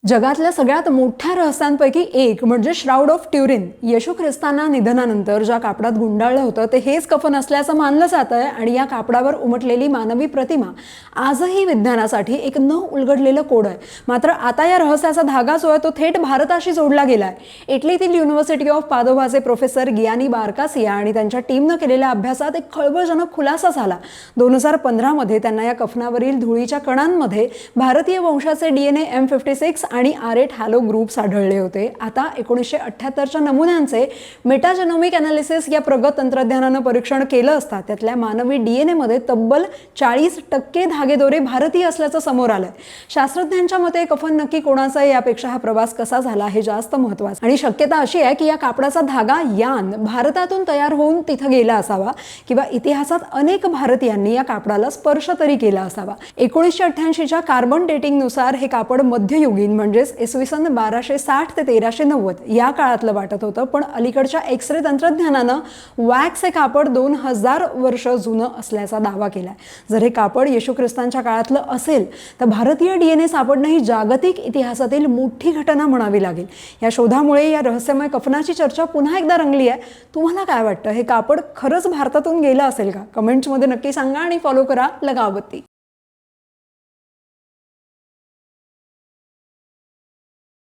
जगातल्या सगळ्यात मोठ्या रहस्यांपैकी एक म्हणजे श्राउड ऑफ ट्युरिन. येशू ख्रिस्तांना निधनानंतर ज्या कापडात गुंडाळलं होतं ते हेच कफन असल्याचं मानलं जात आहे आणि या कापडावर उमटलेली मानवी प्रतिमा आजही विज्ञानासाठी एक न उलगडलेलं कोड आहे. मात्र आता या रहस्याचा धागा जो आहे तो थेट भारताशी जोडला गेला आहे. इटलीतील युनिव्हर्सिटी ऑफ पादोभाचे प्रोफेसर गियानी बारकासिया आणि त्यांच्या टीमनं केलेल्या अभ्यासात एक खळबळजनक खुलासा झाला. 2015 मध्ये त्यांना या कफनावरील धुळीच्या कणांमध्ये भारतीय वंशाचे DNA M56 आणि R8 हॅलो ग्रुप्स आढळले होते. आता 1978च्या नमुन्यांचे मेटाजेनोमिक अनालिसिस या प्रगत तंत्रज्ञानानं परीक्षण केलं असता त्यातल्या मानवी DNA मध्ये तब्बल 40% धागेदोरे भारतीय असल्याचं समोर आलंय. शास्त्रज्ञांच्या मते कफन नक्की कोणाचा आहे यापेक्षा हा प्रवास कसा झाला हे जास्त महत्त्वाचं आणि शक्यता अशी आहे की या कापडाचा धागा यान भारतातून तयार होऊन तिथं गेला असावा किंवा इतिहासात अनेक भारतीयांनी या कापडाला स्पर्श तरी केला असावा. 1988च्या कार्बन डेटिंगनुसार हे कापड मध्ययुगीन म्हणजेच इसवी सन 1260 ते 1390 या काळातलं वाटत होतं. पण अलीकडच्या एक्सरे तंत्रज्ञानानं वॅक्स हे कापड 2000 वर्ष जुनं असल्याचा दावा केलाय. जर हे कापड येशू ख्रिस्तांच्या काळातलं असेल तर भारतीय DNA सापडणं ही जागतिक इतिहासातील मोठी घटना म्हणावी लागेल. या शोधामुळे या रहस्यमय कफनाची चर्चा पुन्हा एकदा रंगली आहे. तुम्हाला काय वाटतं, हे कापड खरंच भारतातून गेलं असेल का? कमेंट्समध्ये नक्की सांगा आणि फॉलो करा लगावबत्ती.